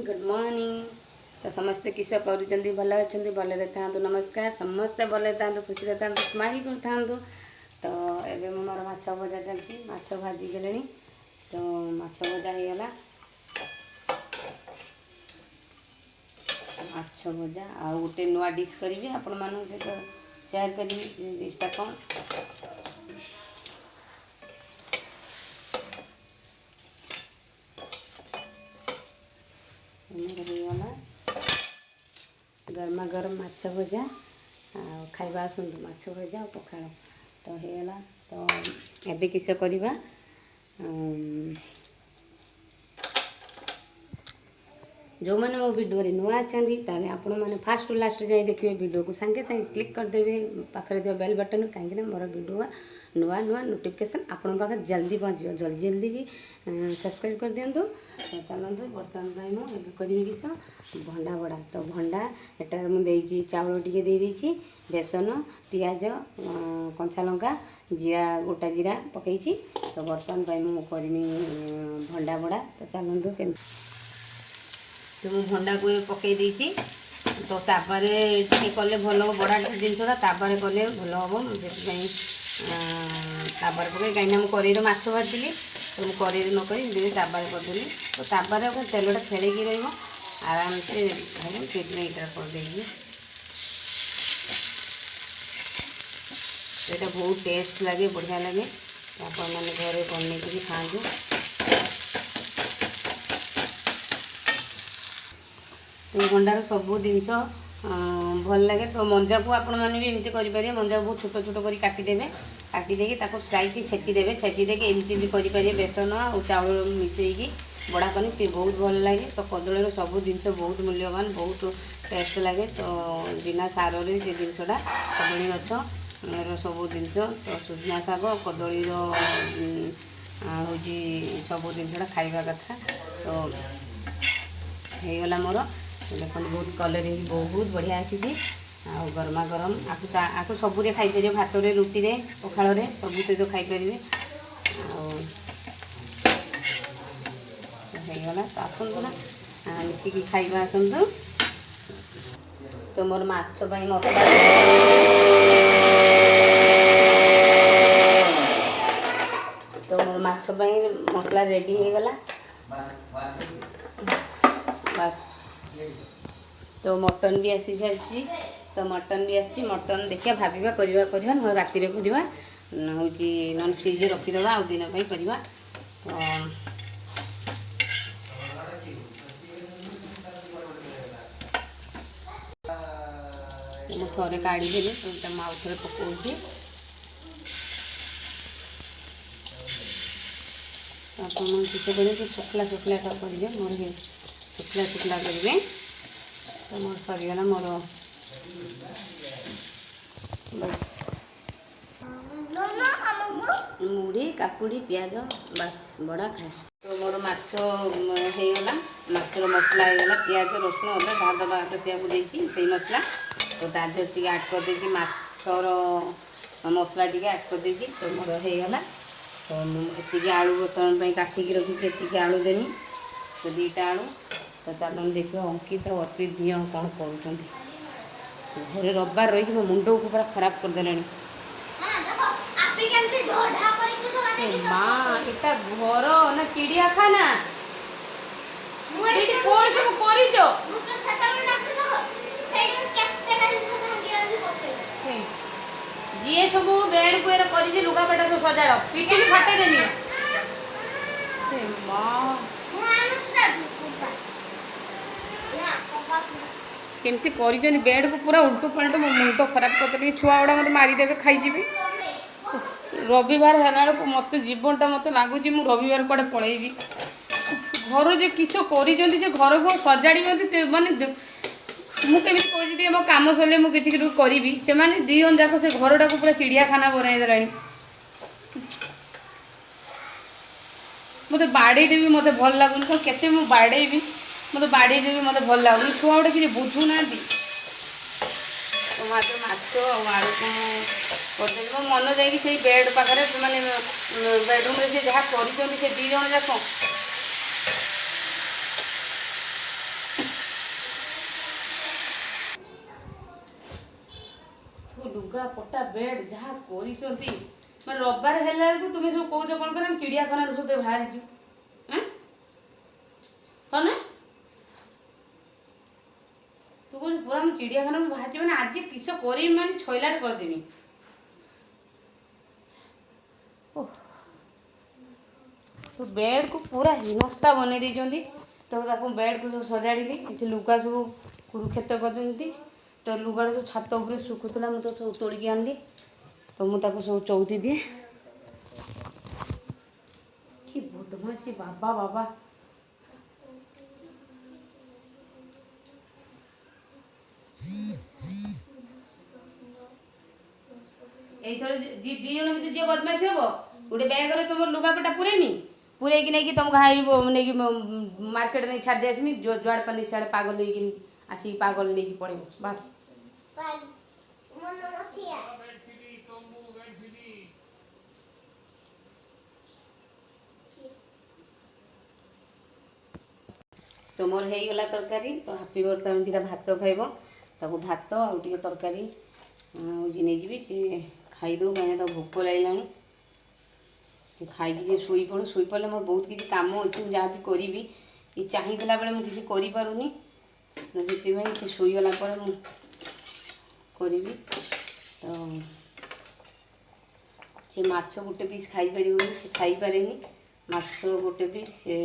Good morning. तो समस्ते किस कर भल अच्छा भले था नमस्कार समस्ते भले था खुशी था स्माइल कर था। तो ये मोर माछ भजा चलती माछ भाजी गले तो माछ भजा हो गला माछ भजा आ गोटे नुआ डिश करी आपण मान सहित सेयार करी डिशटा कौन होगा गरमा गरम माछ भजा खाइबा आसतु माछ भजा और पखाड़ तो होगा। तो एबे किस करवा जो मैंने मो वीडियो नुआ अच्छा ताले आपण मैंने फास्ट लास्ट जाए देखिए वीडियो को सांगे सांगे क्लिक करदेवे पाखे थी बेल बटन कहीं मोर वीडियो नुआ नुआ नोटिफिकेशन आपण पाखे जल्दी पहुँच जल्दी जल्दी की सब्सक्राइब कर दिंतु। तो चलते बर्तमान मुझे करी किस भंडा बड़ा तो भंडा एटार मुझे चाउल टे देदेची बेसन पियाज कंचा लंका जीरा गोटा जीरा पकई तो बर्तमान मुझे करमी भंडा बड़ा। तो चलते के तो मुझे भंडा को पकई देती तो तापरे टे कले भल बड़ा जिनसा तापर कले भल हम से तापर पकई कहीं मुझे कड़े माछ भाजी तो मुझे कड़े नक तापर करदेली तो तापर तेलटा खेलिकी आराम से भाई इटा करदे ये बहुत टेस्ट लगे बढ़िया लगे आप घरे बनई खाँचु। भंडार सबू जिनस भल लगे तो मंजा को आपण मैंने भी एमती करें मंजा बहुत छोट छोट कर काटिदेवे काटिदेकी स्लाइस छेचिदेवे छेचिदेकी एमती भी करें बेसन और चाउल मिसेगी बड़ा कनी सी बहुत भल लगे। तो कदली सबू जिनस बहुत मूल्यवान बहुत टेस्ट लगे तो बिना सारे से जिनसटा कदली गछ सबू जिनस तो सुजना शाग कदली हूँ सबू जिनसटा खाइबा कथा तो होगला मोर देखो बहुत कलरिंग बहुत बढ़िया आसी गरमा गरम आपको सबुरे खाईपर भात रुटी पखाड़ सब सहित खाईपर होगला। तो आसतु ना मिसिकी खाइबा आसतु। तो मोर माछ मसला तो मोर माछ मसला रेडी हो गला बस। तो मटन भी आसी सारी तो मटन भी आसी मटन देखिए भाविबा करवा ना राति करवा हूँ नन फ्रिज रखीदे आ दिन करवा। तो थे काढ़ीदेवी तो आउ थे पकाऊँगी आप किसी तो शुक्ला शुक्ला करेंगे मोर शुक्ला शुक्ला करेंगे तो मोर सरीगला मोर बस मुड़ी काकुड़ी प्याज बस बड़ा खाए। तो मोर माछ होगला माछर मसला होगला प्याज रसुण अदा जहाँ दबा पेसिया से मसला तो तादेह टी आड कर देगी माछर मसला टी आड कर देगी तो मोर होगला। तो मुझे आलू बर्तमान काटिकी रखी से आलू देनी तो दीटा आलू तो चलो देखिए अंकित और अर्पित दी जन कौन कर घरे रविवार रही मो मुंड को पूरा खराब करदे माँ इटा घर ना चिड़ियाखाना कौन सब जी सब बेड को कर लुगापटा सब सजाड़ पिटी फाटे देनी माँ केमती कर बेड को पूरा उल्टू पलटू मो मुंड खराब करदे छुआ गुड़ा मत मारिदेवे खाईजी रविवार है मत जीवनटा मत लगुच मु रविवार कड़े पलैबी घर जे किस कर घर को सजाड़ी मानने मुझे कहती मो कम सर मुझे किसी करी से दी जन जाक से घरटा को पूरा चिड़ियाखाना बनईदे मत बाड़ेदेवी मत भल लगुन तो केते मु बाड़ेबी मत बाड़ेदेवी मत भल लगुन छुआ गुड़ा कि बुझुना तो माछ आलू को करदेवी मो मन जा बेड पाखे मैंने बेडरूम से जहाँ कर दी जन जाक लुगा पटा बेड जहाँ करिसंती मैं रविवार हेला बेलू तुम सब कौच कौन कर चिड़ियाखाना सब बाहरी कौन तू कौन पूरा मैं चिड़ियाखाना बाहर मैंने आज किस कर मैंने छइलाट करदेवी तो बेड को पूरा हिनस्ता बन देती तो बेड को सब सजाड़ी लुगा सब कुरुक्षेत्र कर तो लुगा सब छात उपर सुखुला मुझे सब तोलिकी आनली तो मुझे सब चौथी दिए कि बदमाशी बाबा बाबा एथर दी जन भितर जी बदमाशी हम गोटे बैग तुम लुगापटा पुरेमी पुरैकी नहीं तुम नहीं मार्केट नहीं छाड़ी आसमी जुआड़ पानी सियाड़े पागल होगी आसिक पागल नहीं पड़े बस तो मोर हो गला तरकारी तो हापी बर्तमान दुटा भात खाइब ताको भात आउ टे तरकारी नहीं जी सी खाईदे कहीं तो भोक लगे खाई शोई पड़ू शोई पड़े मोर बहुत किसी काम अच्छे जहाँ भी करी ये चाहिला बेले मुझे किसी करूनी से शोईगला करी तो से माछ गोटे पीस खाई पार से खाई पारे माछ गोटे पीस से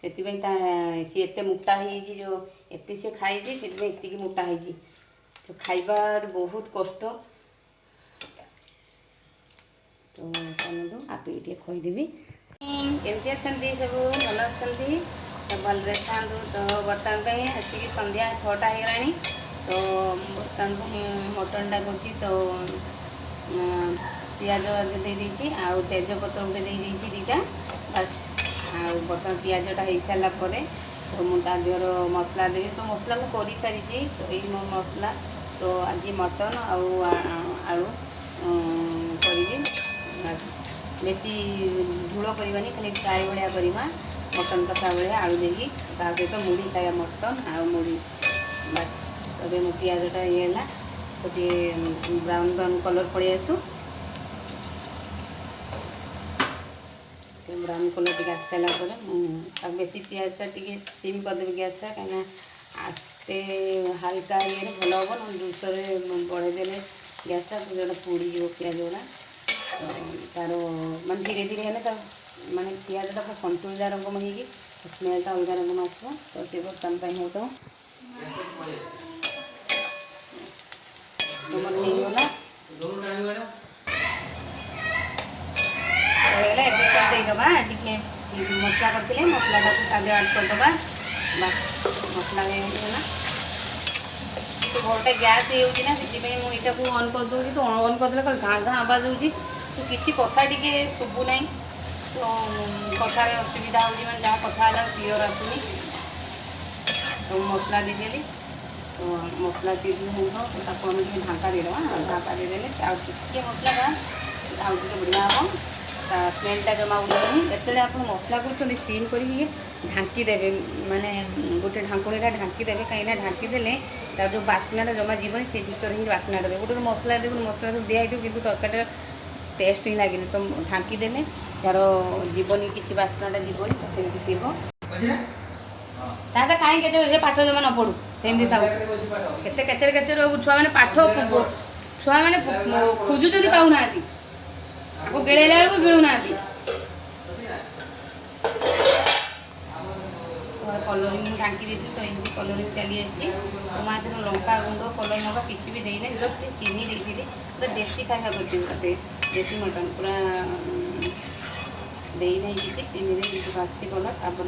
सी एत मोटा हो जो एत से खाई से मोटा हो तो खाइबार बहुत कष्ट तो चलू आप ये खुदेवी केमती अच्छा सब भल अच्छा तो भलरे था तो बर्तमान आसिक संध्या 6टा हो तो बर्तमान मटन टा कर तो पियाज दे देती आउ तेजपत्र गोटे दे दीटा बस आ बर्तमान पियाजटा हो सारापर तो मुझे मसला देवी तो मसला को कर सारी तो ये मो मसला तो आज मटन आलू करी बेसी झूल करवानी खाली फ्राए भाया करवा मटन कषा भाया आलू देकी सहित मुढ़ी खाया मटन आ मुढ़ी बस तब मो पियाजटा ये तो ब्राउन ब्राउन कलर पड़े आसू ब्राउन कलर टी आस सारापर बेसी पियाजटा टी सिम करदेवी गैसटा कहीं आस्ते हाल्का ये भल हम ना दूसरे बढ़ेदे गैसटा तो पोड़ी पियाज गुड़ा तो तार मैं धीरे धीरे है माने पियाजटा पूरा संतुलिया रंगम हो स्मेलटा अलग रंगम आसो तो ये बर्तमान हो तो होगला देदबा टे मसला करते मसलाटा को आगे आड करदे बस मसला होगा तो घरटा गैस होना से मुझा को अन कर दूसरी तो अन करदे कल घाँ घाँ आवाज हो तो किसी कथा टी शुभु ना तो कथार असुविधा हो जहाँ कथा क्लीयर आसुनी तो मसला देदेली तो मसला दी हो तो ढाँका देदेबा ढाँका देदेले टे मसलाटा आउ बढ़िया हम स्मेलटा जमा उठनी जो आप मसला कर सीम कर ढांकीदेवे माने गोटे ढांकुणीटा ढांकीदेवे कहीं ढांकीदेले तार जो बास्नाटा जमा जीवन से भर ही बास्नाटा देवे गोटे मसला देखो मसला सब दिखाई कि तरकारी टेस्ट ही लगे तो ढांकीदेले तार जीवन किसी बास्नाटा जीवन सेमती थी ताटा कहीं के पाठ जमा न पड़ू सेमती था केते केचर केचर छुआ मैंने पाठ छुआ मैंने खोजुंट पाऊना आपको गिड़ेला बेलू गिड़ूना कलरिंग ढांकी दी तो एमती कलरिंग चली आसी तो मैं लंका गुंड कलर लंका किसी भी देना जस्ट चीनी देती पूरा देसी खाଇବା करते देसी मटन पूरा देना किसी चीनी बासी कलर तापर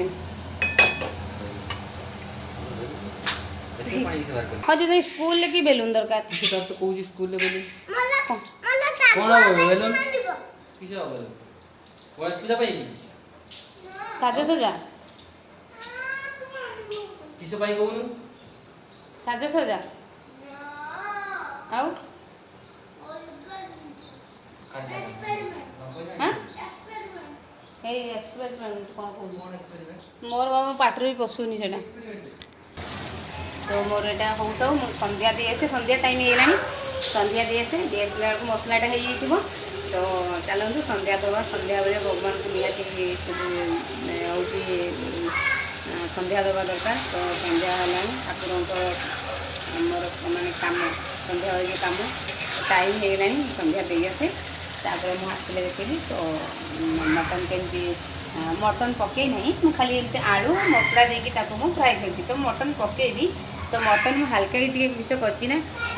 हाँ जो स्कूल ले कि बेलून दरकार तो कौन स्कूल ले बेलून कौन हो बेलून किसे हो बेलून गणेश पूजा पाई साजसजा किसे पाई कहूनु साजसजा आउ हाँ ए एक्सपेरिमेंट कौन कहू मोर बाबा पाटर भी पशुनी सेटा तो मोर एटा होता मु संध्या दे आसे संध्या टाइम ହେଇଗଲାଣି संध्या दे आसे बेलକୁ ମସଲାଟା ହେଇଯାଇଥିବ तो चलतु संध्या दवा संध्या बेले भगवान को निहाती सब हूँ संध्या दवा दरकार तो संध्या है ठाकुर मोर मानने कम संध्या बेले कम टाइम होगा संध्या दे आसे तापर मुझे देखी तो मटन केमती मटन पकई नहीं मुझे खाली आलू मसला देकी फ्राए करती तो मटन पकईबी तो मटन मुझे हल्का टी किस करना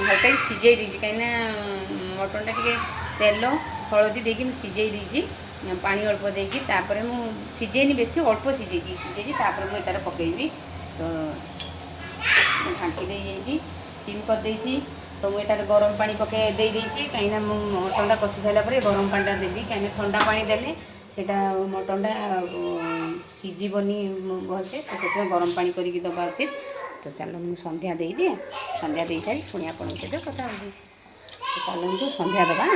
हल्का सीझे देती कहीं मटन टा तेल हलदी देकी सीझे देती पानी अल्प देकी तापर मु सीझेनी बेसी अल्प सीझे तापर मुझे पकईबी तो ढांकी दे सिम कर देती तो मुझे गरम पानी पके देती कहीं मटनटा कषि सारा गरम पानी देवी कहीं ठंडा पानी देले सेटा मटनटा सीझीबनी भलसे तो गरम पानी करके दबा उचित तो चलो मुझे संध्या दे दिए संध्या दे सारी पुणी आप कथा हो चलतु संध्या दबा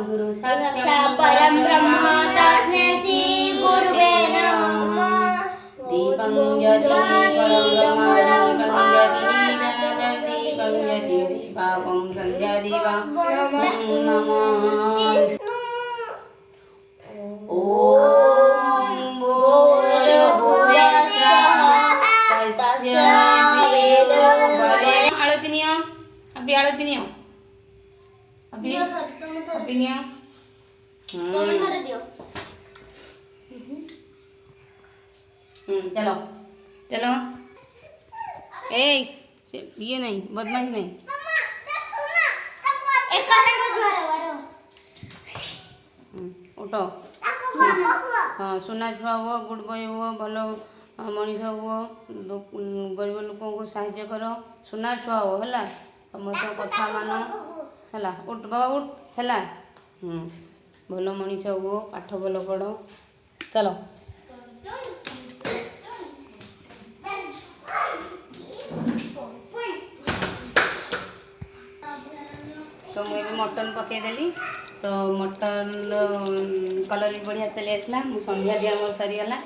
गुरु साक्षात् परं ब्रह्म तस्मै श्री गुरुवे नमः। दीपं यति परं दीपं यति दीपावं संध्या दीपं नमः। ओम भूर्भुवः स्वः तस्मै आरती नियो अभी आरती नियो अभी अभी नियो तुम थोड़े दियो चलो चलो ए ये नहीं बदमाश नहीं एक उठो हाँ सुना छुआ हुआ गुड बॉय हुआ भल मनीष हुआ गरीब लोक को साहाय्य कर सुना छुआ हो है समस्त कथा मान है उठ बाबा उठ है ଭଲ ମଣିଷ ହୁଅ, ପାଠ ଭଲ ପଢ଼। ଚାଲ तो मुझे मटन पकईदेली तो मटन कलर भी बढ़िया चली आसला। मु संध्या दिया मोर सरीगला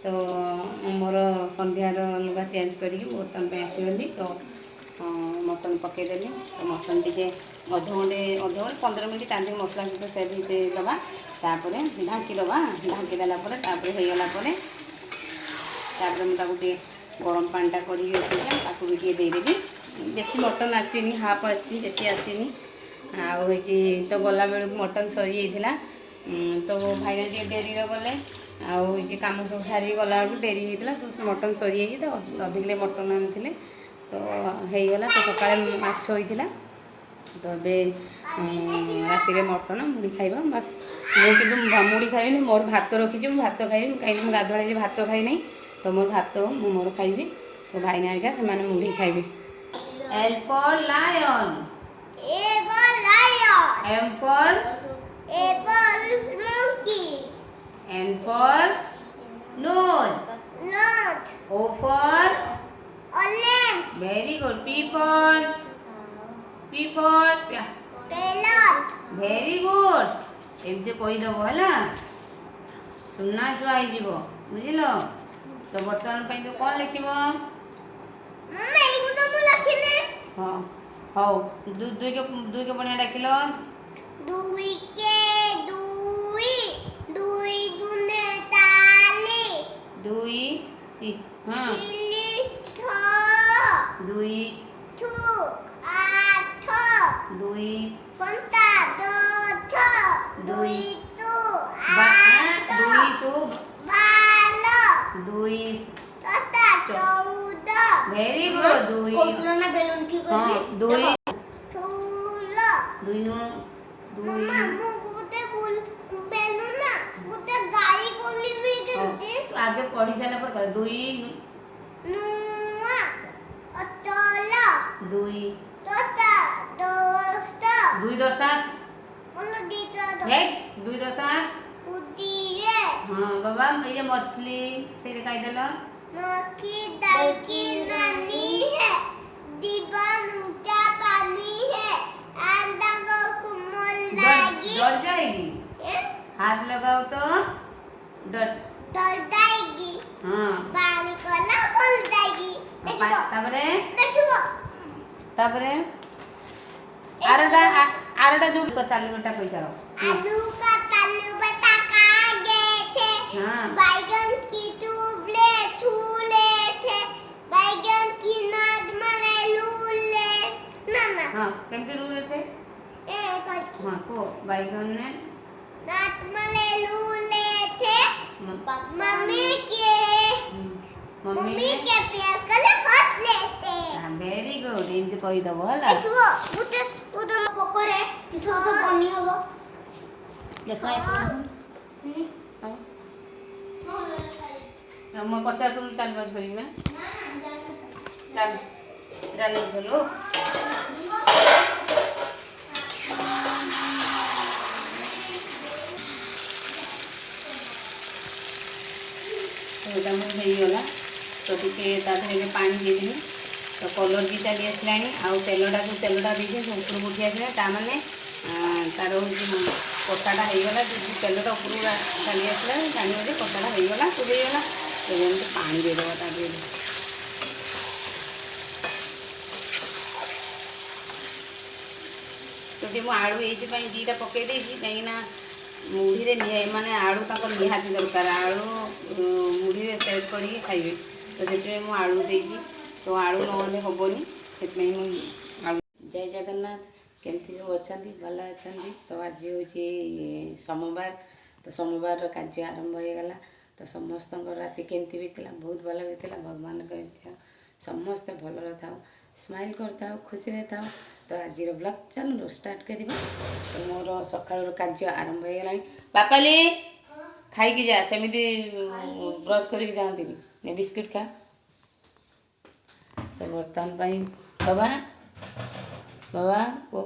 तो मोर संध्यार लुगा चेंज करके बर्तन पे आसगली। तो मटन पकईदेली तो मटन टी अधघंटे 15 मिनट टाँगे मसला सहित सेट दबा तापर ढाँकी दबा। ढाँकी देलापर मुझे गरम पानीटा कर भी देदेवी। बेसी मटन आसनी हाफ आसी बेसी आसनी आउ तो गला बेलू मटन सरी जाइला। तो भाईना टे डेरी गले आउ कम सब सारी गला बेलू डेरी होता तो मटन सरी जाइए तो अधिक मटन आनी तो होगला। तो सका माछ होता तो राति मटन मुड़ी खाइबा बस। मुझे मुड़ी खाइबी मोर भात रखी भात खाइबी कहीं गाधुआ भात खाई नहीं तो मोर भात मोर खाइबी। तो भाईना आज्ञा से मुड़ी खाइबी। L for lion. A for lion. M for A for monkey. N for nose. Nose. O for Orange. very good. P for Parrot. very good. एमती कहीदेव है सुना छुआ हो बुझल। तो बर्तमान तो कौन लिख मम्मा एगो तो मु लखिने। हाँ हौ दुई के बढ़िया डाकिल। दुई के दुई दुई दुने ताली दुई हाँ तिली छ दुई थु आठ दुई पंता दो दुई तु आठ दुई सु बालो दुई तता 14 वेरी गुड। दुई कोसलो ना बेलून की हाँ दुई थूलो दुई नु दुई मम्मा मु गुटे बुल बेलून ना गुटे गाई बोली भी करते तो आगे पढ़ी सारा पर कर दुई नुआ अतला दुई तता दोस्त दुई दशा बोलो दीता है दुई दशा उदिए हाँ बाबा ये मछली से खाई देला। मक्खी दल की नानी है दीवान ऊंचा पानी है अंडा को कुमल लागी डर जाएगी हाथ लगाओ तो डर डर जाएगी हाँ पानी कोला बोल जाएगी देखो तापरे आरटा जो चालू बेटा पैसा रो आलू का तालू बता कहाँ गए थे हाँ बैगन की टुबले छूले थे बैगन की नाद मले लूले नाना हाँ केमती रूल थे ए कोई हाँ को बैगन ने नाद मले लूले थे मम्मी के प्यार कले हाथ लेते वेरी गुड एमती कही दबो हला। देखो उते उते पकोरे किसो तो बनी हबो देखो हम पचास तुम चाल बस करी ना चाल जाने बोलो तो होगा तो टे पानी देदेवी तो कलर भी चली आसला आउ तेलटा देखे ऊपर उठी आसला ताने तार हूँ कटाटा होगला तेलटा ऊपर चली आसला जान कटाटा होगला कुरेगला तो पानी देदेव ताकि तो मुझे आलू ये दीटा पकई कहीं मुढ़ी माने आलू तक निहाती दरकार आलू मुढ़ी सेट करके खाइबे तो से मुझे आलू देती तो आलू ना हेनी से आलू। जय जगन्नाथ केमती सब अच्छा भल अच्छा तो आज हूँ सोमवार तो सोमवार कार्य आरंभ हो गला तो समस्त राति केमती बीतला बहुत भल बीतला भगवान का समस्ते भल था स्माइल करता खुशी रे था। तो आज ब्लॉग चलो स्टार्ट करिबा तो मोर सकाळ कार्य आरंभ हो गला। बापाली खाई जा सेमिति ब्रश करके जाती ने बिस्किट खा तो बर्तमान बाबा बाबा को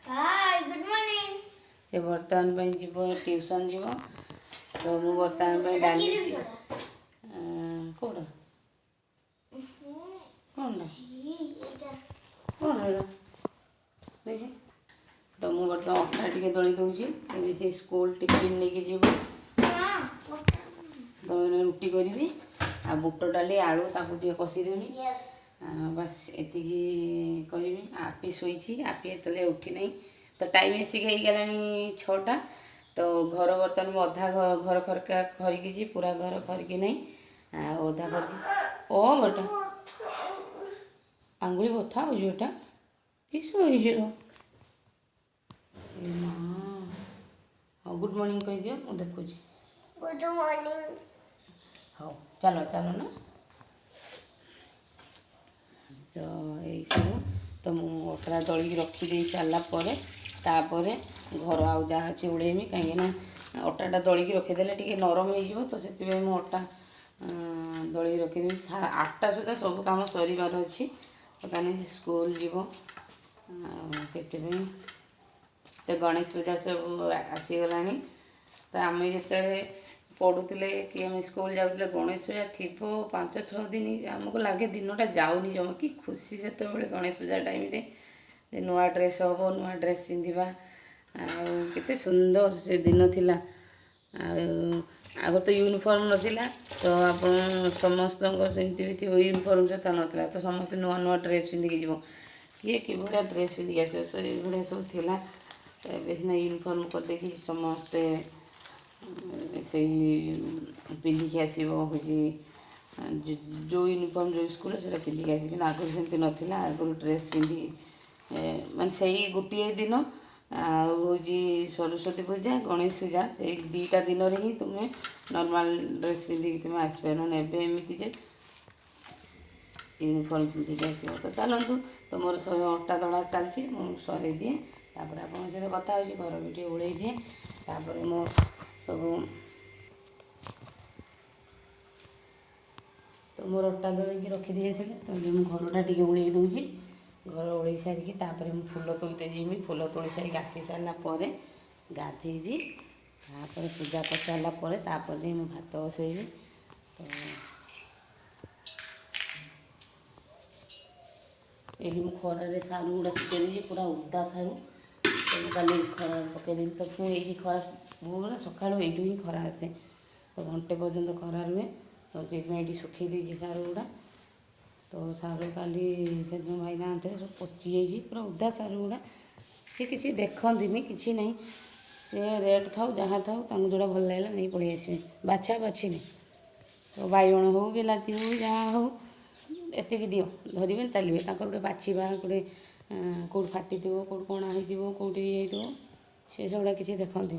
हाय गुड मॉर्निंग से बर्तमान पे जीव ट्यूशन जीव तो मु बर्तमान पे डाली कौन कौन कौन देखे तो मु बर्तमान अटा टे दली दूसरी से स्कूल टिफिन लेके जीव तो रुटी करी आ बुट डाली आलू ताकू टे कषिदेवी बस एति करी आपी शोची आपी एतले उठी नहीं तो टाइम आसिक हो गला 6टा तो घर बर्तमान अधा घर खरका खरिकी पूरा घर खरिकी नहीं अधा खरिकी ओ बेटा आंगुली बथा हो बेटा किस हाँ गुड मॉर्निंग कह दियो मु देखुची गुड मॉर्निंग हाँ चलो चलो ना तो यही सब तो मु अटा दलिकी रखीदे सारापर घर आउ जहाँ अच्छे उड़ेमी कहीं अटाटा दलिकी रखीदे टे नरम हो तो से अटा दलिकी रखीदेवी 8टा सुधा सब कम सर अच्छी कहीं स्कूल जीव से तो गणेश पूजा सब आसीगला तो आम जिते पढ़ुले कि आम स्कूल जाऊे गणेश पूजा थी 5-6 दिन आमको लगे दिनटा जाऊनी जमा कि खुशी से गणेश पूजा टाइम रे नुआ ड्रेस हम नुआ ड्रेस पिंधा आते सुंदर से दिन थिला आग तो यूनिफॉर्म नथिला तो आप समस्त सेमती भी थी यूनिफॉर्म जो नाला तो समस्त नुआ नुआ ड्रेस पिंधिकी जीव किए कि भाया ड्रेस पिंधिकी आस भाया सब थिला सीना यूनिफॉर्म करदे समस्ते से पिंधिकी आसो हूँ जो यूनिफॉर्म जो स्कूल से पिंधिकी आस आगुरी सेमती नाला आगुरी ड्रेस पिंधि मान से गोटे दिन हूँ सरस्वती पूजा गणेश पूजा से 2टा दिन ही तुम्हें नॉर्मल ड्रेस पिंधिकी तुम आसपार एमती जे यूनिफॉर्म पिंधिकी आस तो चलतु तो मोर सब अटा दड़ा चलती मुझे सर दिए तापर आप सहित कथा हो घर भी उड़े दिए तापर मो सब तो मोर अटा दलिकी रखीदी आसिले तो मुझे घरटा टी उड़े दूसरी घर उड़े सारिकी तापर मुझे फूल तोलते जीवी फूल तोड़ सारिक आसी सारापर गाधेबी तापर पूजा कर सारापर तापर मुझे भात बसैबी तो ये खरारे सारू गुड़ा सुखी पूरा उदा सारू कल खरा पकईदी तो पुणी ये खरा बहुत सका ही खरा आसे तो घंटे पर्यंत खरा रुहे तो ये सुखी देगी सारू गुड़ा तो सारू काली जो भाई आते सब पची जाइए पूरा उदा सारू गुड़ा सी किसी देखती किसी नहीं से रेट था जहाँ था जोड़ा भल लगे नहीं पड़े आसवे बाछा बाछी नहीं तो बैगण हो बिलाती हो जहाँ हो एतिक दियो धरवे चलिए गोटे बाछा गोटे कौट फाटी कौट कणा हो कौट ये से सबुड़ा किसी देखती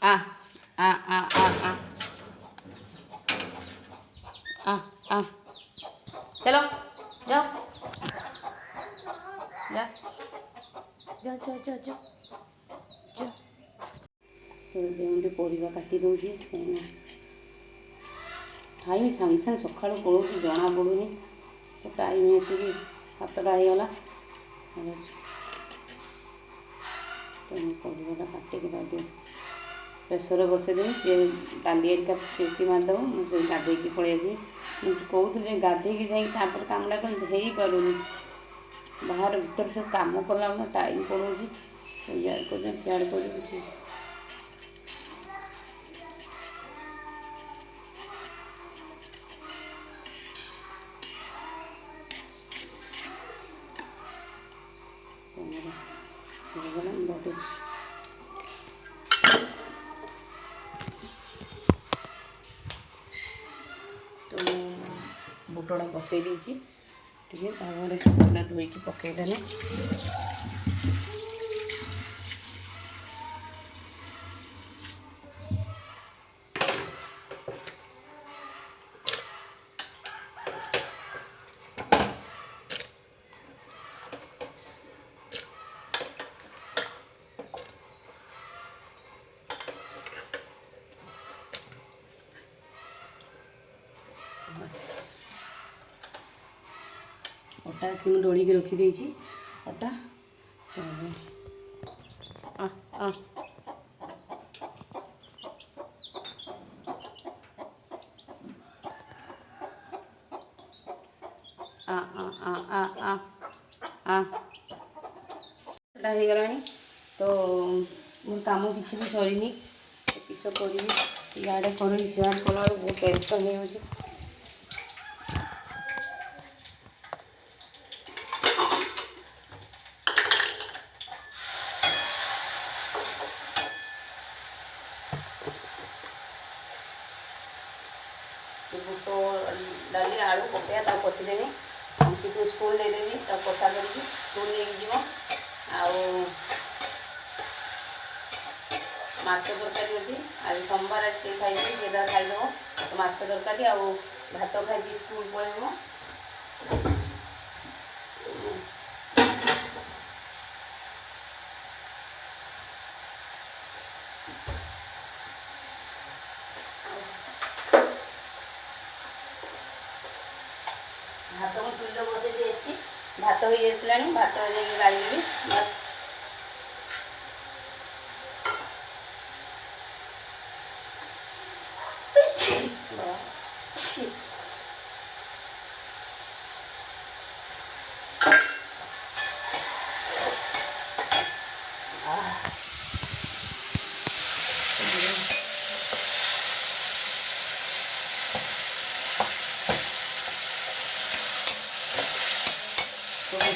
आ आ आ आ आ आ आ चलो जाओ जा जा जा जा जा जा तो ये परिवा काटी दूसरी टाइम सागे सागे सका पड़ो जना पड़ूनी तो टाइम आसिक 7टा होगला तो परिवाटा काटिक प्रेसर बसईदेवी सी डाली एरिका सीटी मारिदेव मुझे गाधेकी पलि आसी कहते गाधेकी जापर कमटा कौन हो पारूनी बाहर भर सब कम कला टाइम पड़ो सियाड़ कर बुटड़ा बसई देती पूरा धोईकी पकईदेने अटा थी डोल रखी अटा ସେଟା ହେଇଗଲାଣି ତ ମୋ କାମ କିଛି ବି ସରିନି କିସ କରିବି ଇଆଡ଼େ କରି ସିଆଡ଼େ କଲାବେଳକୁ ବହୁତ ଟେନସନ୍ ହେଇଯାଉଛି। ବୁଟ ଡାଲି ଆଳୁ ପକାଇବା ତାକୁ କଷିଦେବି ଟିକେ ସ୍କୁଲ ଦେଇଦେବି ତାକୁ କଷା କରିକି ସ୍କୁଲ ନେଇକି ଯିବ। ଆଉ ମାଛ ତରକାରୀ ଅଛି ଆଜି ସୋମବାର ଆଜି ଖାଇବି ସେଇଟା ଖାଇଦେବ ମାଛ ତରକାରୀ ଆଉ ଭାତ ଖାଇକି ସ୍କୁଲ ପଳେଇବ। ଭାତ ମୁଁ ଚୁଲିରେ ବସେଇ ଦେଇଛି ଭାତ ହେଇଯାଇଥିଲାଣି ଭାତ ଯାଇକି ଗାଳିଦେବି।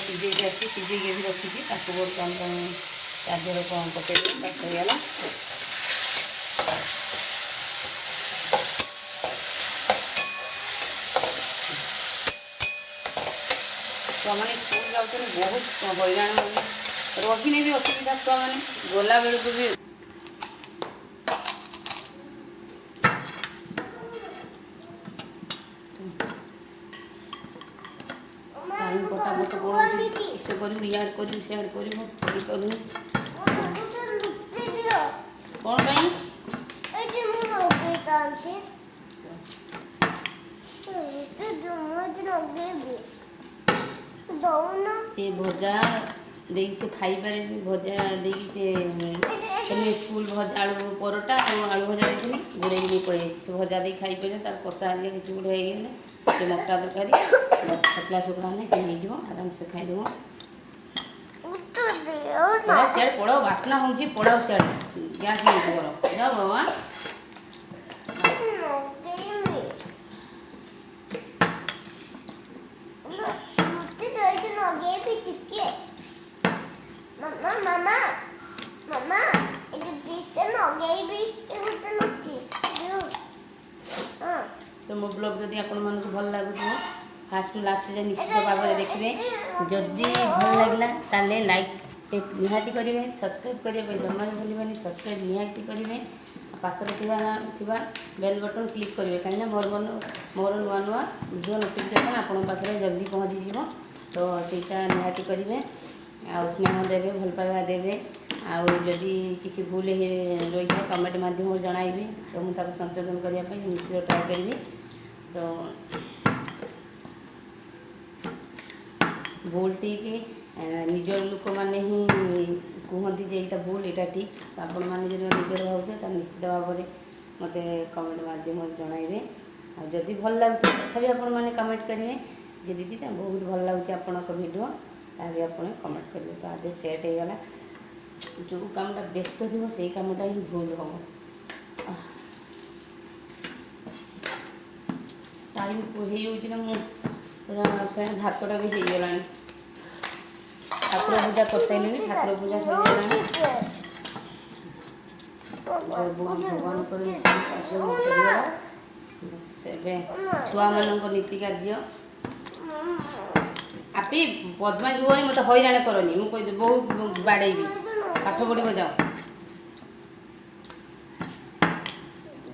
ସିଝେଇକି ଆସିଛି ସିଝେଇକି ବି ରଖିଛି ତାକୁ ବର୍ତ୍ତମାନ ଚାର୍ଜର କ'ଣ ପକେଇକି ତାକୁ ହେଇଗଲା। ଛୁଆମାନେ ସ୍କୁଲ ଯାଉଛନ୍ତି ବହୁତ ହଇରାଣ ରହିଲେ ବି ଅସୁବିଧା ଛୁଆମାନେ ଗଲାବେଳକୁ ବି ଟାଇମ୍ ପଟାପଟ ପଳଉଛି କିସ କରିବୁ ଇଆଡ଼େ କରିବୁ ସିଆଡ଼େ କରିବୁ କରିପାରୁନି କ'ଣ ପାଇଁ ସେ ଭଜା ଦେଇକି ସେ ଖାଇପାରେନି ଭଜା ଦେଇକି ସେ ତମେ ସ୍କୁଲ ଭଜା ଆଳୁ ପରଟା ଆଉ ଆଳୁ ଭଜା ଦେଇଥିଲି ଘୋଡ଼େଇକି ନେଇ ପଳେଇ ଯାଇଛି ସେ ଭଜା ଦେଇକି ଖାଇପାରିଲେ ତାର କଷା ହେଲେ କିଛି ଗୋଟେ ହେଇଗଲେ ସେ ମସଲା ତରକାରୀ ଶୁଖିଲା ଶୁଖିଲା ହେଲେ ସେ ହେଇଯିବ ଆରାମସେ ଖାଇଦେବ। ସିଆଡ଼େ ପଳାଉ ବାସ୍ନା ହେଉଛି ପଳାଉ ସିଆଡ଼େ ଗ୍ୟାସ୍ ହେଇଯିବ ଯାଉ ବାବା। तो मो ब्लॉग जदि आपको भल लगुव फास्ट लास्ट जाए निश्चित भाव में देखिए जदि भल लगे ताले लाइक निहाती करेंगे सब्सक्राइब करने जमा भूलें सब्सक्राइब निहाती करेंगे पाखर बेल बटन क्लिक करेंगे कहीं मोर नुआ नुआ वीडियो नोटिफिकेशन आपण पाखे जल्दी पहुँची जीव तो सहीटा निहाती करेंगे आ स्नेह देवे भल पाइबा देवे आदि किसी भूल रही है कमेंट मध्यम जनइबी तो मुझे संशोधन करने निश्चित ट्राए करी तो भूल ठीक निज लोक मैंने ही कहते जे यहाँ भूल यहाँ ठीक तो आपण मैंने जो निजर भावुचे तो निश्चित भाव में मत कमेंट मध्यम जनइबे आदि भल लगे तथा आपण मैंने कमेंट करेंगे जे दीदी बहुत भल लगे आपण भिडियो तभी आप कमेंट करेंगे तो आज सेट होगा जो कामटा व्यस्त थी से कामटा ही भूल हम टाइम हो भातटा भी होगला ठाकुर पूजा कर सारे ठाकुर पूजा भगवान छुआ मान नीति कार्य आपी बदमाश हुआ मत हईराण करनी मुझे बहुत बाड़ेबी पाठ पढ़ जाओ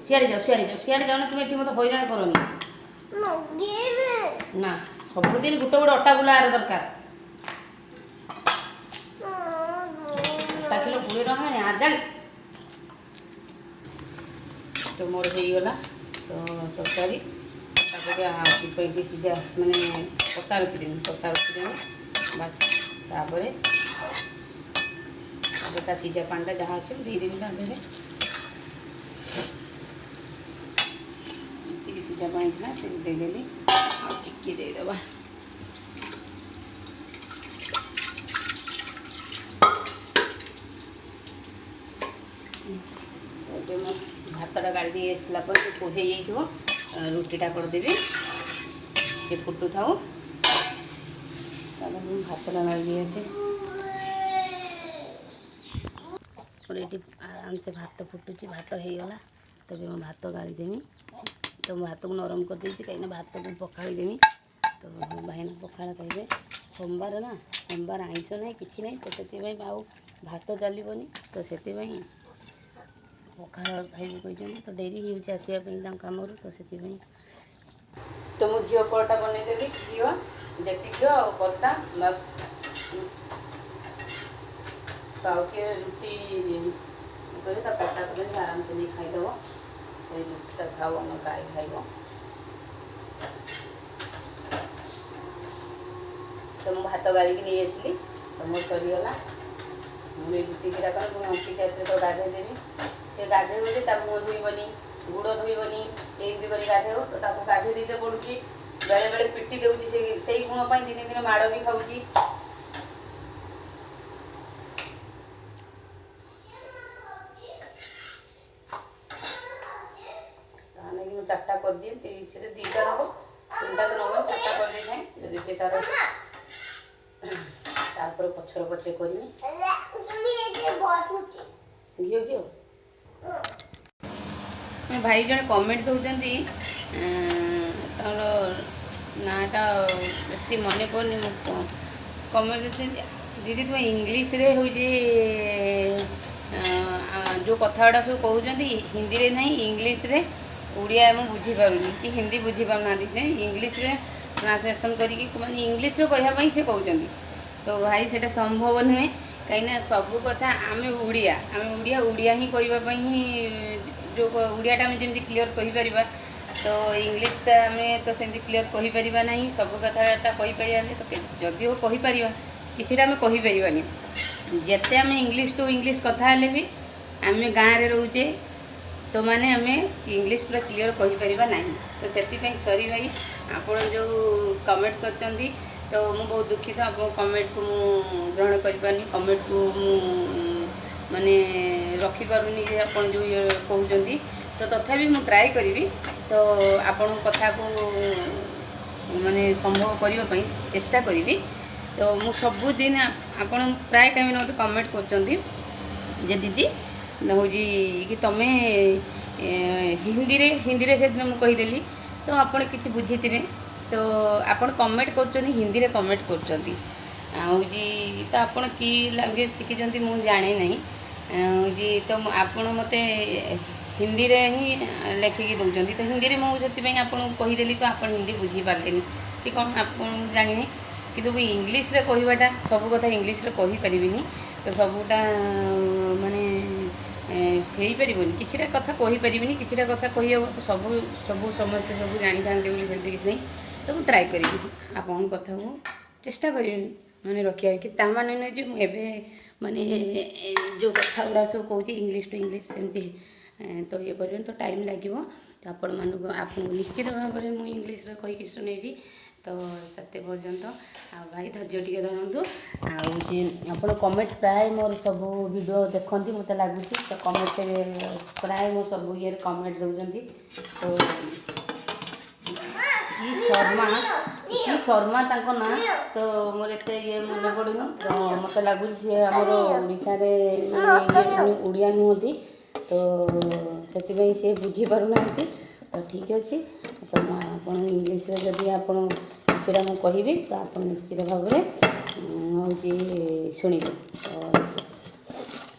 सियाड़े जाओ ना तुम ये मत हईराण करनी ना सबुदिन गोटे गोटे अटा गुला दरकार 7 किलो 20 टका आदान तो मोर होगला तो तरकारी सीझा मैंने कषा रखीदेवी बस तापर ता सीझा पानी जहाँ अच्छे देदेवी ता देहरे सीझा पानी था देदेली टिके देदेबा भातटा गाड़ी दी आसला हो रुटीटा करदेवी ये फुटू था भातटा गाड़ी दी आसे और ये आराम से भात फुटुची भात होगला तब मैं भात गाड़ी देमी तो भात को नरम कर देती कहीं भात को पखाड़ी देमी तो भाईना पखाड़ कहे सोमवार ना सोमवार आइंस ना कि ना तो से भात चलनी तो से पखाड़ खाइबे कहते तो डेरी हो आसवाई कम तो से तो मु झील परटा बनईदेली घी देसी घी और परटा बस पाव के रुटी कर परटा कर आराम से नहीं खाईदेव रुटीटा खाओ आम गाई खाइब तो मुझे भात गाड़ी नहीं आसली तो मोर सरीगला मुझे रुटी कीड़ा कर अंकित आसले तो गाधे देवी से गाधे मुँह धोबनी गुड़ धोबनी एमती कर गाधे तो गाधे देते पड़ुची बेले बेले पिटी देउची से गुण पर दिन दिन माड़ भी खाऊची चार्टा कर दिए दीटा नब 3टा तो नब 4टा कर दे थाए जदि से तार तापर पछर पछे कर घी घी भाई जड़े कमेंट दौरान तर नाटा बेस मन पड़नी कमेंट दीदी तुम इंग्लीश रे हो जो कथा सब कहते हिंदी रे नहीं इंग्लीश रे उड़िया मुझे बुझीपारूनी कि हिंदी बुझीपारना से इंग्लीश रे ट्रांसलेसन करके इंग्लीश रे कहवाई से कहते तो भाई से संभव नुहे कहीं सब कथा आम उड़िया उड़िया ही कहवाई ही जो उड़ियाटा आम जमी क्लीयर कहीपर तो इंग्लीशटा आम तो सेमती क्लीयर कहीपर ना सब कथाटा कहीपर तो जदि हो कहीपर किसी आम कहीपरानी जिते आम इंग्लीश टू इंग्लीश कथा भी आम गाँव में रोचे तो माने आम इंग्लीश पूरा क्लीयर कहीपर ना तो से सॉरी भाई आप जो कमेंट कर तो मु बहुत दुखित आप कमेंट को मु ग्रहण करें कमेंट को माने रखिपारूनी आप जो कहते तो तथापि मु ट्राए करी तो आपण कथा को माने संभव करने चेष्टा करी तो मु सबुदिन आपण प्राय टाइम मत कमेंट कर दीदी हूँ कि तुम्हें हिंदी रे से दिन मुझे कहीदेली तो आपड़ किसी बुझी थे तो आपड़ कमेंट कर हिंदी रे कमेंट कर तो आपड़ कि लैंग्वेज शिखी मुझे जाने ना जी तो आपड़ मत हिंदी रे ही लेखिकी दौरान तो हिंदी रे मुझे आपको कहीदेली तो आप हिंदी बुझीपारे कि कौन आप जाने कि इंग्लीश रे कहवाटा सब कथा इंग्लीश रे कही परिबिनी तो सबूटा माने हो पारनि किसी कथा कहीपरि किसी कथा कही हम तो सब सब समस्ते सब जानी था किसी नहीं तो मुझे ट्राए करी आपन कथा को चेष्टा करी मैंने रखा कि ताने नुहे जो मुझे माने जो कथा गुड़ा सब कौच इंग्लीश टू इंग्लीश सेमती तो ये कर तो टाइम लगे तो आपण मानक आपको निश्चित भाव में मुझे इंग्लीश कहीकि शुणेबी तो से पर्यंत आ भाई धैर्य टे धरतु आप कमेंट प्राय मोर सब वीडियो देखती मत लगुच तो कमेंट प्राय मोर सब ये कमेंट दौरान तो कि शर्मा तांको ना तो मोर एत ये मन पड़न तो मत लगुच सी आमर ओडिशा उड़िया नुहति तो से बुझीपारूना तो ठीक अच्छे तो आप इंग्लीश जदि आप किसी मुझे कहि तो आप निश्चित भाव में हूँ शुणे तो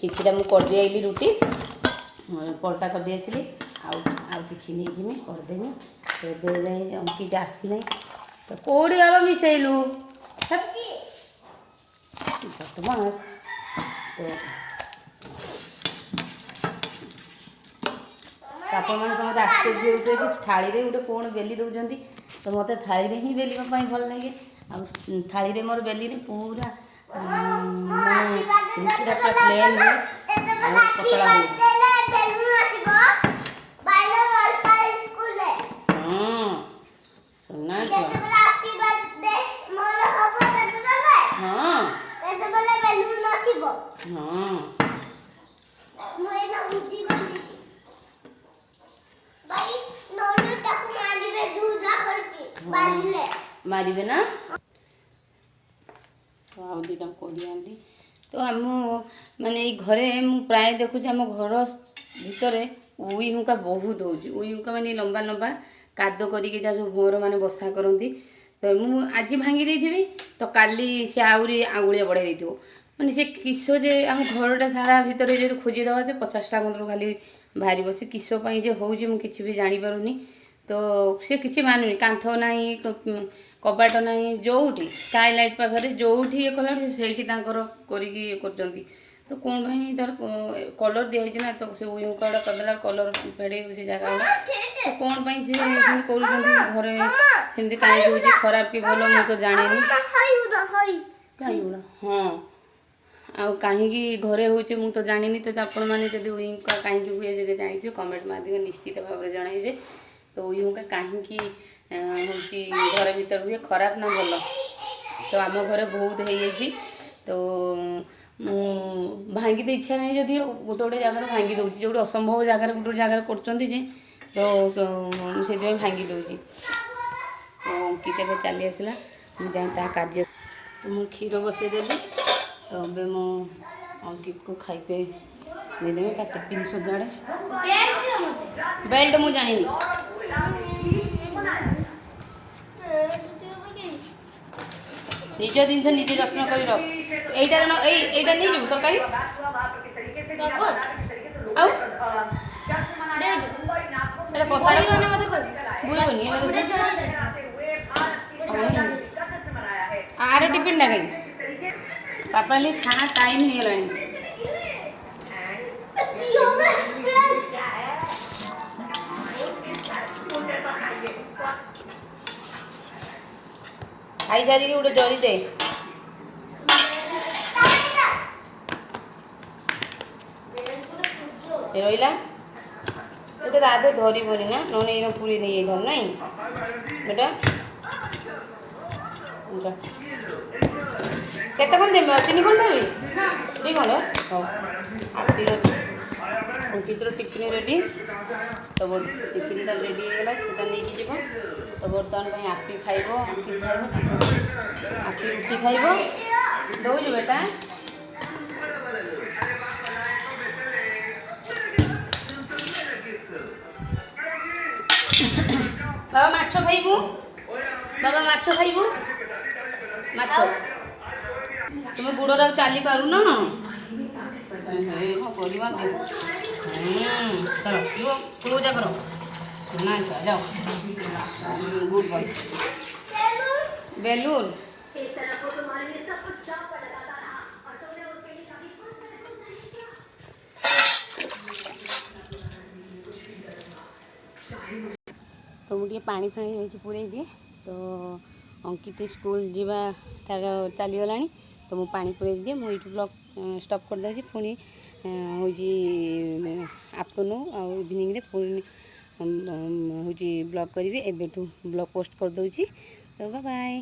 किसी मुझे कर दिए रुटी परटा कर दी आसली आउ कि नहीं जिमी करदेमी तो अंकित आसी ना तो कौड़ी बाबा मिसेलु बदमाश तो आप समझते आश्चर्य होते कि थाली गोटे कौन बेली दौरान तो मत थाली ही बेलिया भल लगे आ थाली मोर बेली पूरा ରୁଟିଟା ପୁରା ପ୍ଲେନ୍ ହୁଏ ଆଉ ପତଳା ହୁଏ। ହଁ ସୁନା ଝିଅ। ହଁ ହଁ ମାରିବେ ନା। ତ ଆଉ ଦୁଇଟା କୋଡ଼ି ଆଣିଲି। ତ ଆମ ମାନେ ଏଇ ଘରେ ମୁଁ ପ୍ରାୟ ଦେଖୁଛି ଆମ ଘର ଭିତରେ ଉଇ ହୁଙ୍କା ବହୁତ ହେଉଛି। ଉଇ ହୁଙ୍କା ମାନେ ଲମ୍ବା ଲମ୍ବା କାଦ କରିକି ଯାହା ସବୁ ଭୋର ମାନେ ବସା କରନ୍ତି। ତ ମୁଁ ଆଜି ଭାଙ୍ଗି ଦେଇଥିବି ତ କାଲି ସେ ଆହୁରି ଆଙ୍ଗୁଳିଆ ବଢ଼େଇ ଦେଇଥିବ। ମାନେ ସେ କିସ ଯେ ଆମ ଘରଟା ସାରା ଭିତରେ ଯଦି ଖୋଜିଦେବା ଯେ 50ଟା କନ୍ଦରୁ ଖାଲି ବାହାରିବ। ସେ କିସ ପାଇଁ ଯେ ହେଉଛି ମୁଁ କିଛି ବି ଜାଣିପାରୁନି। ତ ସେ କିଛି ମାନୁନି, କାନ୍ଥ ନାହିଁ, କବାଟ ନାହିଁ, ଯେଉଁଠି ସ୍କାଏଲାଇଟ୍ ପାଖରେ ଯେଉଁଠି ଇଏ କଲାଠୁ ସେଇଠି ତାଙ୍କର କରିକି ଇଏ କରୁଛନ୍ତି। ତ କ'ଣ ପାଇଁ ତାର କଲର୍ ଦିଆହେଇଛି ନା, ତ ସେ ଉଇ ହୁଙ୍କା ଗୁଡ଼ା କରିଦେଲା କଲର୍ ଫେଡ଼େଇବ ସେ ଜାଗା ଗୁଡ଼ା। ତ କ'ଣ ପାଇଁ ସେ ସେମିତି କରୁଛନ୍ତି ଘରେ, ସେମିତି କାହିଁକି ହେଉଛି, ଖରାପ କି ଭଲ ମୁଁ ତ ଜାଣିନି। କାହିଁଗୁଡ଼ା ହଁ ଆଉ କାହିଁକି ଘରେ ହେଉଛି ମୁଁ ତ ଜାଣିନି। ତ ଆପଣମାନେ ଯଦି ଉଇ ହୁଙ୍କା କାହିଁକି ହୁଏ ଯଦି ଜାଣିଥିବେ କମେଣ୍ଟ ମାଧ୍ୟମରେ ନିଶ୍ଚିତ ଭାବରେ ଜଣାଇବେ। ତ ଉଇ ହୁଙ୍କା କାହିଁକି ହେଉଛି ଘର ଭିତରେ ହୁଏ, ଖରାପ ନା ଭଲ? ତ ଆମ ଘରେ ବହୁତ ହେଇଯାଇଛି। ତ ମୁଁ ଭାଙ୍ଗିତେ ଇଚ୍ଛା ନାହିଁ ଯଦି ଗୋଟେ ଗୋଟେ ଜାଗାରେ ଭାଙ୍ଗି ଦେଉଛି, ଯେଉଁଠି ଅସମ୍ଭବ ଜାଗାରେ ଗୋଟେ ଗୋଟେ ଜାଗାରେ କରୁଛନ୍ତି ଯେ ତ ମୁଁ ସେଥିପାଇଁ ଭାଙ୍ଗି ଦେଉଛି। ତ ଅଙ୍କିତା ଏବେ ଚାଲି ଆସିଲା, ମୁଁ ଯାଇ ତା କାର୍ଯ୍ୟ। ମୁଁ କ୍ଷୀର ବସାଇଦେଲି। ତ ଏବେ ମୁଁ ଅଙ୍କିତକୁ ଖାଇତେ ଦେଇଦେବି, ତା ଟିଫିନ୍ ସଜାଡ଼େ। ବେଲ୍ଟ ମୁଁ ଜାଣିନି। ନିଜ ଜିନିଷ ନିଜେ ଯତ୍ନ କରି ରଖ। ଏଇଟାର ଏଇଟା ନେଇଯିବୁ ତରକାରୀ ଆଉ ଏଇଟା କଷାଟା ବୁଝିବନି। ଆର ଟିଫିନ୍ଟା କାହିଁ ବାପା ହେଲେ ଖାନା ଟାଇମ୍ ହେଇଗଲାଣି। ଖାଇସାରିକି ଗୋଟେ ଜରି ଦେ। ରହିଲା ଏଟା ରାଧେ ଧରିବନି ନା, ନହେଲେ ଏଇନା ପୁରୀ ନେଇଯାଇଥାନ୍ତୁ ନାଇଁ ଏଟା। କେତେ ଖଣ୍ଡ ଦେବି? 3 ଖଣ୍ଡ ଦେବି? 2 ଖଣ୍ଡ ହଉ। ଅଙ୍କିତର ଟିଫିନ୍ ରେଡ଼ି। ତ ଟିଫିନ୍ଟା ରେଡ଼ି ହେଇଗଲା, ସେଟା ନେଇକି ଯିବ। ତ ବର୍ତ୍ତମାନ ପାଇଁ ଆପି ଖାଇବ, ଅଙ୍କିତ ଖାଇବ, ଆପି ରୁଟି ଖାଇବ। ଦଉଛୁ ବେଟା। ବାବା ମାଛ ଖାଇବୁ, ବାବା ମାଛ ଖାଇବୁ, ମାଛ। ତୁମେ ଗୋଡ଼ରେ ଆଉ ଚାଲି ପାରୁନ? କ'ଣ କରିବା? ଚାଲ ଯିବ ପୂଜା କର ନା ଛୁଆ ଯାଅ। Good boy. ବେଲୁନ ତ ମୁଁ ଟିକେ ପାଣି ଫାଣି ହେଇଛି ପୁରେଇ ଦିଏ। ତ ଅଙ୍କିତ ସ୍କୁଲ ଯିବା ତାର ଚାଲିଗଲାଣି, ତ ମୁଁ ପାଣି ପୁରେଇ ଦିଏ। ମୁଁ ଏଇଠୁ ବ୍ଲଗ୍ ଷ୍ଟପ୍ କରିଦେଉଛି। ପୁଣି ହେଉଛି ଆଫ୍ଟରନୁନ୍ ଆଉ ଇଭିନିଂରେ ପୁଣି ହେଉଛି ବ୍ଲଗ୍ କରିବି। ଏବେଠୁ ବ୍ଲଗ୍ ପୋଷ୍ଟ କରିଦେଉଛି। ତ ବାଏ ବାଏ।